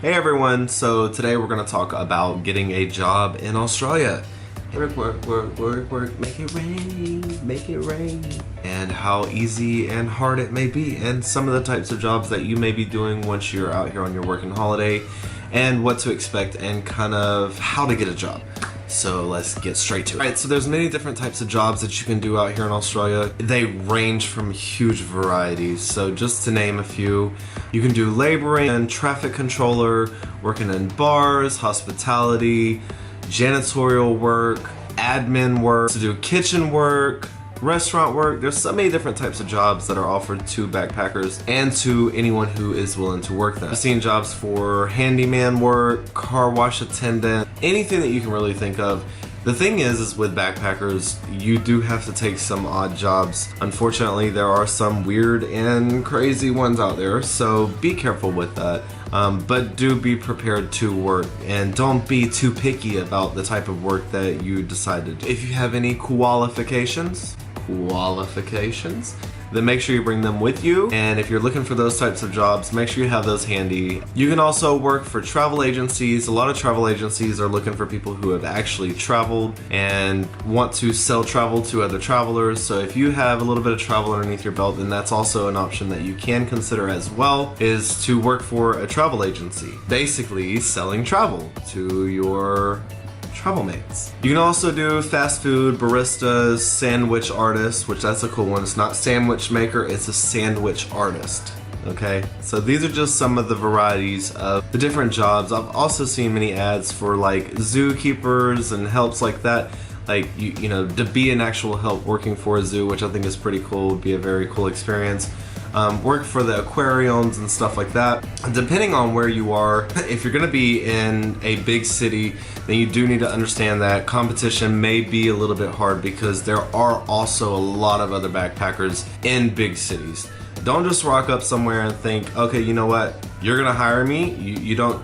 Hey everyone, so today we're going to talk about getting a job in Australia. Work, make it rain, and how easy and hard it may be, and some of the types of jobs that you may be doing once you're out here on your working holiday, and what to expect and kind of how to get a job. So let's get straight to it. Alright, so there's many different types of jobs that you can do out here in Australia. They range from huge varieties. So just to name a few, you can do laboring and traffic controller, working in bars, hospitality, janitorial work, admin work, to do kitchen work, restaurant work. There's so many different types of jobs that are offered to backpackers and to anyone who is willing to work them. I've seen jobs for handyman work, car wash attendant, anything that you can really think of. The thing is with backpackers, you do have to take some odd jobs. Unfortunately, there are some weird and crazy ones out there, so be careful with that. But do be prepared to work, and don't be too picky about the type of work that you decide to do. If you have any qualifications, then make sure you bring them with you. And if you're looking for those types of jobs, make sure you have those handy. You can also work for travel agencies. A lot of travel agencies are looking for people who have actually traveled and want to sell travel to other travelers. So if you have a little bit of travel underneath your belt, then that's also an option that you can consider as well, is to work for a travel agency. Basically selling travel to your travel mates. You can also do fast food, baristas, sandwich artists, which that's a cool one. It's not sandwich maker, it's a sandwich artist. Okay, so these are just some of the varieties of the different jobs. I've also seen many ads for like zookeepers and helps like that. Like, you know, to be an actual help working for a zoo, which I think is pretty cool, would be a very cool experience. Work for the aquariums and stuff like that. Depending on where you are, if you're gonna be in a big city, then you do need to understand that competition may be a little bit hard, because there are also a lot of other backpackers in big cities. Don't just rock up somewhere and think, okay, you know what, you're gonna hire me. You don't,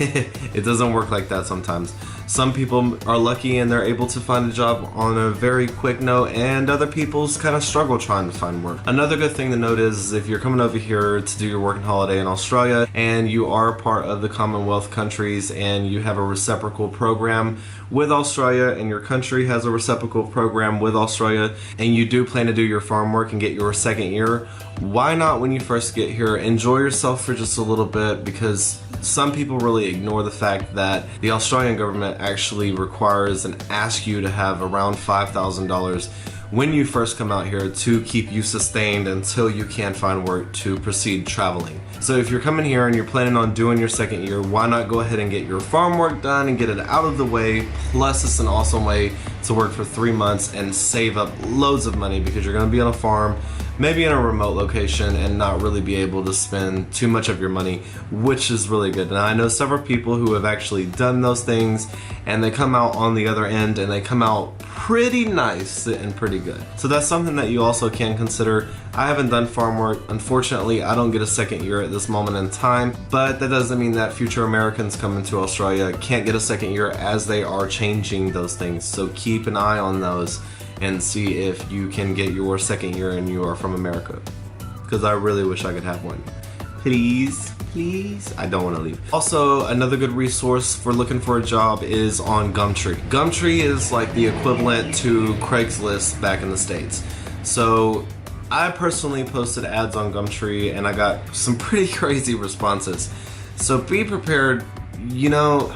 it doesn't work like that sometimes. Some people are lucky and they're able to find a job on a very quick note, and other people's kind of struggle trying to find work. Another good thing to note is if you're coming over here to do your working holiday in Australia and you are part of the Commonwealth countries and you have a reciprocal program with Australia, and your country has a reciprocal program with Australia, and you do plan to do your farm work and get your second year, why not, when you first get here, enjoy yourself for just a little bit? Because some people really ignore the fact that the Australian government actually requires and asks you to have around $5,000 when you first come out here to keep you sustained until you can find work to proceed traveling. So if you're coming here and you're planning on doing your second year, why not go ahead and get your farm work done and get it out of the way? Plus, it's an awesome way to work for 3 months and save up loads of money, because you're gonna be on a farm, maybe in a remote location, and not really be able to spend too much of your money, which is really good. And I know several people who have actually done those things, and they come out on the other end and they come out pretty nice and pretty good. So that's something that you also can consider. I haven't done farm work. Unfortunately, I don't get a second year at this moment in time, but that doesn't mean that future Americans coming to Australia can't get a second year, as they are changing those things. So keep an eye on those and see if you can get your second year and you are from America, because I really wish I could have one. Please, I don't want to leave. Also, another good resource for looking for a job is on Gumtree. Gumtree is like the equivalent to Craigslist back in the States. So I personally posted ads on Gumtree and I got some pretty crazy responses. So be prepared. You know,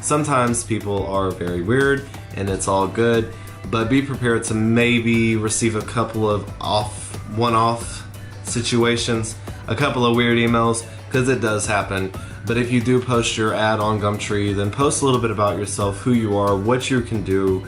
sometimes people are very weird and it's all good, but be prepared to maybe receive a couple of one-off situations, a couple of weird emails, because it does happen. But if you do post your ad on Gumtree, then post a little bit about yourself, who you are, what you can do,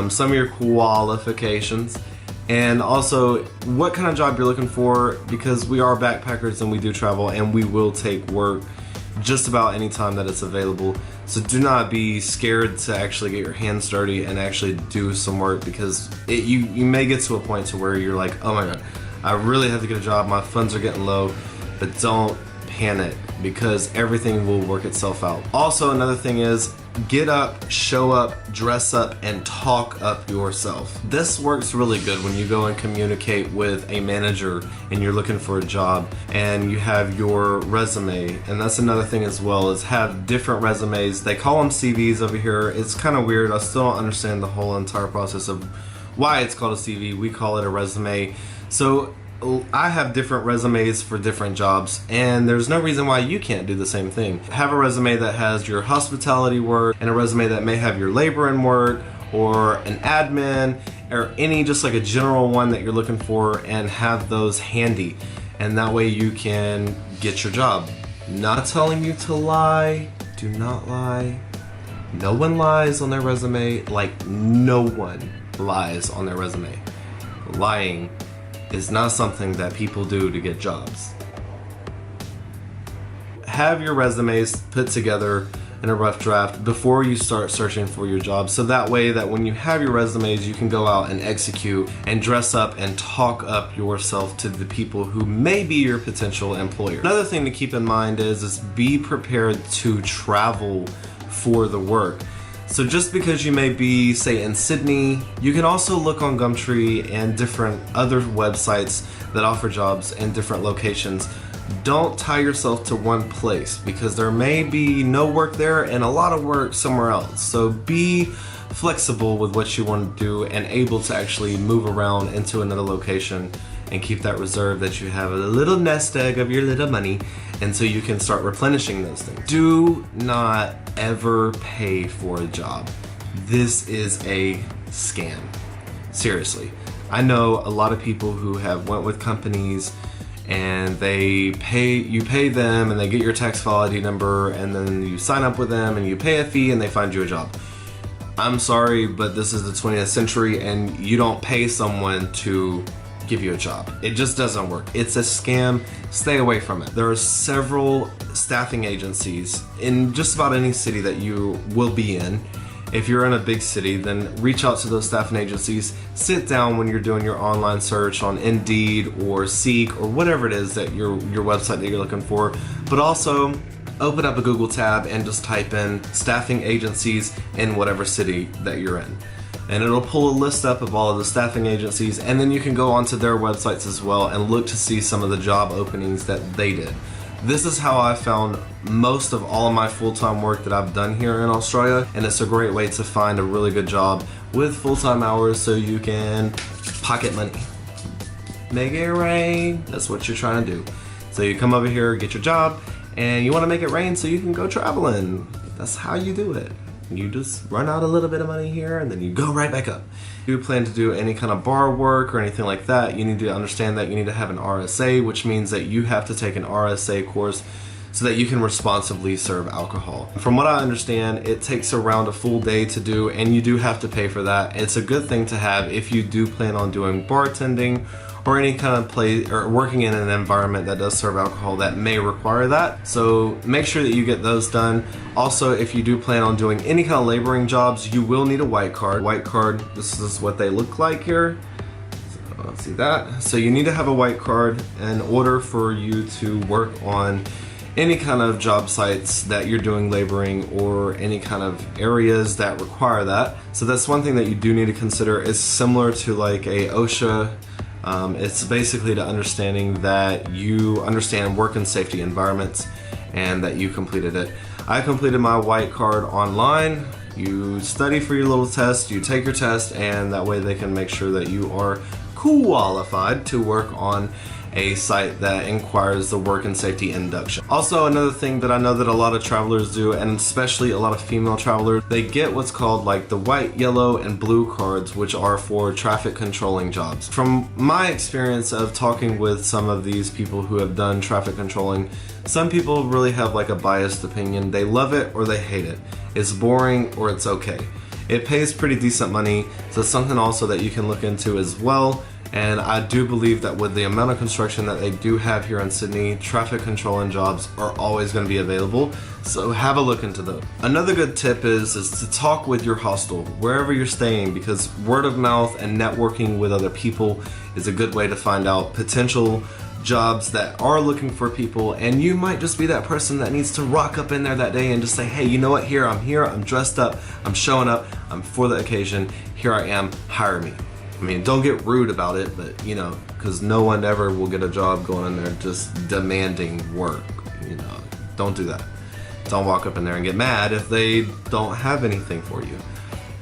some of your qualifications, and also what kind of job you're looking for, because we are backpackers and we do travel and we will take work just about any time that it's available. So do not be scared to actually get your hands dirty and actually do some work, because you may get to a point to where you're like, oh my god, I really have to get a job, my funds are getting low. But don't panic because everything will work itself out. Also, another thing is get up, show up, dress up, and talk up yourself. This works really good when you go and communicate with a manager and you're looking for a job and you have your resume. And that's another thing as well, is have different resumes. They call them CVs over here. It's kind of weird. I still don't understand the whole entire process of why it's called a CV. We call it a resume. So I have different resumes for different jobs, and there's no reason why you can't do the same thing. Have a resume that has your hospitality work and a resume that may have your laboring work or an admin or any just like a general one that you're looking for, and have those handy, and that way you can get your job. Not telling you to lie. Do not lie. No one lies on their resume. Like, no one lies on their resume. Lying is not something that people do to get jobs. Have your resumes put together in a rough draft before you start searching for your job, so that way that when you have your resumes, you can go out and execute and dress up and talk up yourself to the people who may be your potential employer. Another thing to keep in mind is be prepared to travel for the work. So just because you may be, say, in Sydney, you can also look on Gumtree and different other websites that offer jobs in different locations. Don't tie yourself to one place because there may be no work there and a lot of work somewhere else. So be flexible with what you want to do and able to actually move around into another location and keep that reserve that you have a little nest egg of your little money, and so you can start replenishing those things. Do not ever pay for a job. This is a scam. Seriously. I know a lot of people who have went with companies and you pay them and they get your tax file ID number, and then you sign up with them and you pay a fee and they find you a job. I'm sorry, but this is the 20th century and you don't pay someone to give you a job. It just doesn't work. It's a scam. Stay away from it. There are several staffing agencies in just about any city that you will be in. If you're in a big city, then reach out to those staffing agencies. Sit down when you're doing your online search on Indeed or Seek or whatever it is that your website that you're looking for. But also open up a Google tab and just type in staffing agencies in whatever city that you're in. And it'll pull a list up of all of the staffing agencies, and then you can go onto their websites as well and look to see some of the job openings that they did. This is how I found most of all of my full-time work that I've done here in Australia, and it's a great way to find a really good job with full-time hours so you can pocket money. Make it rain. That's what you're trying to do. So you come over here, get your job, and you want to make it rain so you can go traveling. That's how you do it. You just run out a little bit of money here and then you go right back up. If you plan to do any kind of bar work or anything like that, you need to understand that you need to have an RSA, which means that you have to take an RSA course so that you can responsibly serve alcohol. From what I understand, it takes around a full day to do, and you do have to pay for that. It's a good thing to have if you do plan on doing bartending or any kind of play or working in an environment that does serve alcohol that may require that. So make sure that you get those done. Also, if you do plan on doing any kind of laboring jobs, you will need a white card. White card, this is what they look like here. So let's see that. So you need to have a white card in order for you to work on any kind of job sites that you're doing laboring or any kind of areas that require that. So that's one thing that you do need to consider. It's similar to like a OSHA. It's basically to understanding that you understand work and safety environments and that you completed it. I completed my white card online. You study for your little test, you take your test, and that way they can make sure that you are qualified to work on a site that inquires the work and safety induction. Also, another thing that I know that a lot of travelers do, and especially a lot of female travelers, they get what's called like the white, yellow, and blue cards, which are for traffic controlling jobs. From my experience of talking with some of these people who have done traffic controlling, some people really have like a biased opinion. They love it or they hate it. It's boring or it's okay. It pays pretty decent money, so it's something also that you can look into as well. And I do believe that with the amount of construction that they do have here in Sydney, traffic controlling jobs are always going to be available. So have a look into those. Another good tip is to talk with your hostel, wherever you're staying, because word of mouth and networking with other people is a good way to find out potential jobs that are looking for people, and you might just be that person that needs to rock up in there that day and just say, hey, you know what, here, I'm dressed up, I'm showing up, I'm for the occasion, here I am, hire me. I mean, don't get rude about it, but you know, because no one ever will get a job going in there just demanding work, you know, don't do that. Don't walk up in there and get mad if they don't have anything for you.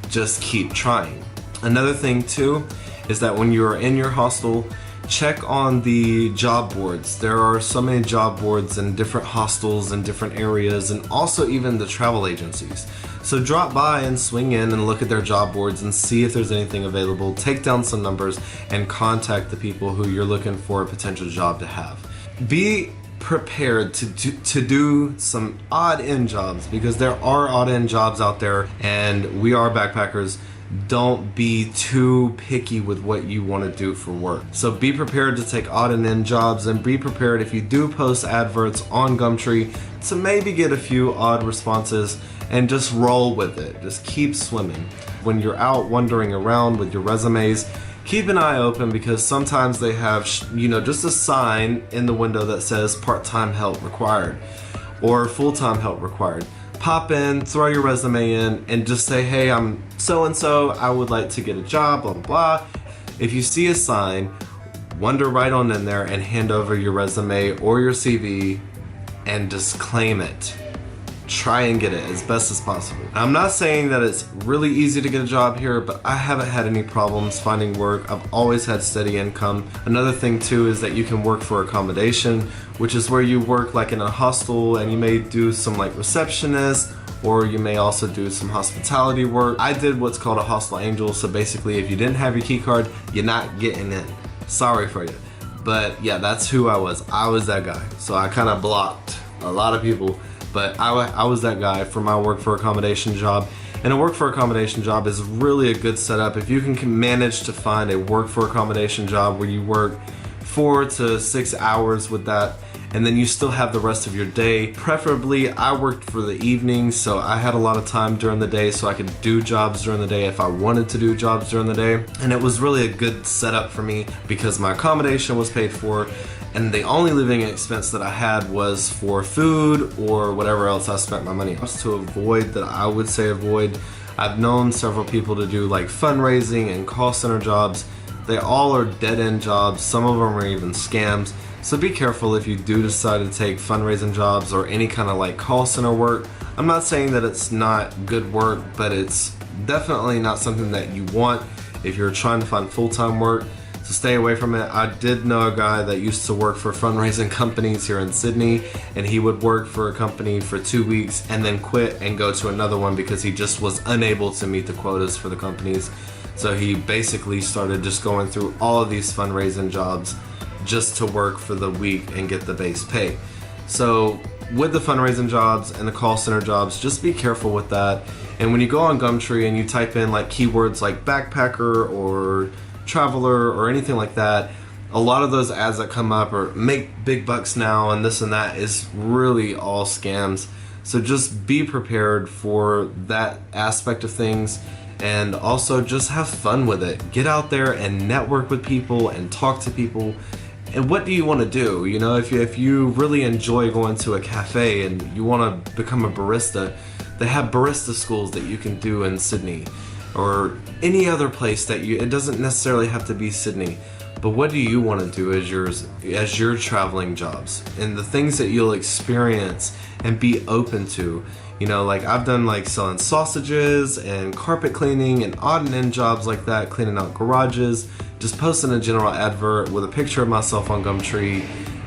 Just keep trying. Another thing too is that when you're in your hostel, check on the job boards. There are so many job boards in different hostels in different areas, and also even the travel agencies. So drop by and swing in and look at their job boards and see if there's anything available. Take down some numbers and contact the people who you're looking for a potential job to have. Be prepared to do some odd end jobs, because there are odd end jobs out there, and we are backpackers. Don't be too picky with what you want to do for work. So be prepared to take odd and end jobs, and be prepared if you do post adverts on Gumtree to maybe get a few odd responses, and just roll with it. Just keep swimming. When you're out wandering around with your resumes, keep an eye open, because sometimes they have, you know, just a sign in the window that says part-time help required or full-time help required. Pop in, throw your resume in, and just say, hey, I'm so-and-so, I would like to get a job, blah, blah, blah. If you see a sign, wander right on in there and hand over your resume or your CV and just claim it. Try and get it as best as possible. I'm not saying that it's really easy to get a job here, but I haven't had any problems finding work. I've always had steady income. Another thing too is that you can work for accommodation, which is where you work like in a hostel, and you may do some like receptionist, or you may also do some hospitality work. I did what's called a hostel angel, so basically if you didn't have your key card, you're not getting in. Sorry for you. But yeah, that's who I was. I was that guy. So I kind of blocked a lot of people. But I was that guy for my work for accommodation job. And a work for accommodation job is really a good setup. If you can manage to find a work for accommodation job where you work 4 to 6 hours with that, and then you still have the rest of your day. Preferably, I worked for the evenings, so I had a lot of time during the day, so I could do jobs during the day if I wanted to do jobs during the day. And it was really a good setup for me, because my accommodation was paid for, and the only living expense that I had was for food or whatever else I spent my money on. To avoid that, I would say avoid. I've known several people to do like fundraising and call center jobs. They all are dead-end jobs. Some of them are even scams. So be careful if you do decide to take fundraising jobs or any kind of like call center work. I'm not saying that it's not good work, but it's definitely not something that you want if you're trying to find full-time work. So stay away from it. I did know a guy that used to work for fundraising companies here in Sydney, and he would work for a company for 2 weeks and then quit and go to another one because he just was unable to meet the quotas for the companies. So he basically started just going through all of these fundraising jobs just to work for the week and get the base pay. So with the fundraising jobs and the call center jobs, just be careful with that. And when you go on Gumtree and you type in like keywords like backpacker or traveler or anything like that, a lot of those ads that come up or make big bucks now and this and that is really all scams. So just be prepared for that aspect of things, and also just have fun with it. Get out there and network with people and talk to people. And what do you want to do? You know, if you really enjoy going to a cafe and you want to become a barista, they have barista schools that you can do in Sydney or any other place that it doesn't necessarily have to be Sydney. But what do you want to do as your traveling jobs and the things that you'll experience and be open to? You know, like I've done like selling sausages and carpet cleaning and odd and end jobs like that, cleaning out garages, just posting a general advert with a picture of myself on Gumtree,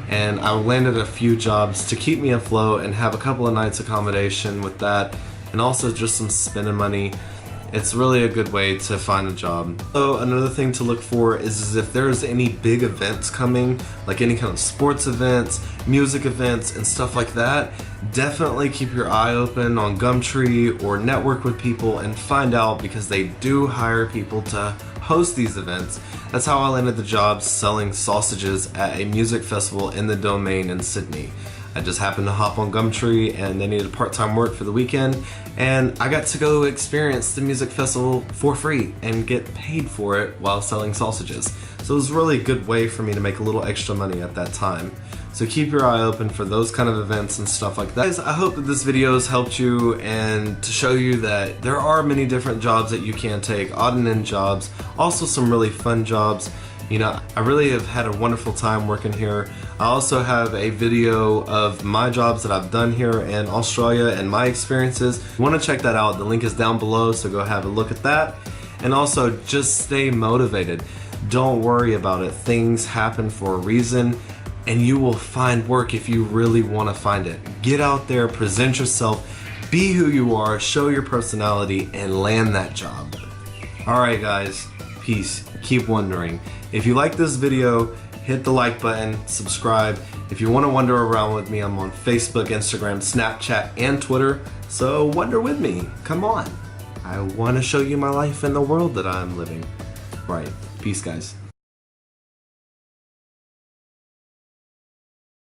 and I landed a few jobs to keep me afloat and have a couple of nights accommodation with that, and also just some spending money. It's really a good way to find a job. So another thing to look for is if there's any big events coming, like any kind of sports events, music events, and stuff like that, definitely keep your eye open on Gumtree or network with people and find out, because they do hire people to host these events. That's how I landed the job selling sausages at a music festival in the Domain in Sydney. I just happened to hop on Gumtree and they needed part-time work for the weekend, and I got to go experience the music festival for free and get paid for it while selling sausages. So it was really a good way for me to make a little extra money at that time. So keep your eye open for those kind of events and stuff like that. Guys, I hope that this video has helped you and to show you that there are many different jobs that you can take, odd and end jobs, also some really fun jobs. You know, I really have had a wonderful time working here. I also have a video of my jobs that I've done here in Australia and my experiences. If you want to check that out, the link is down below, so go have a look at that. And also, just stay motivated. Don't worry about it. Things happen for a reason, and you will find work if you really want to find it. Get out there, present yourself, be who you are, show your personality, and land that job. Alright guys, peace. Keep wondering. If you like this video, hit the like button, subscribe. If you want to wander around with me, I'm on Facebook, Instagram, Snapchat, and Twitter. So wander with me. Come on. I want to show you my life and the world that I'm living. Right. Peace, guys.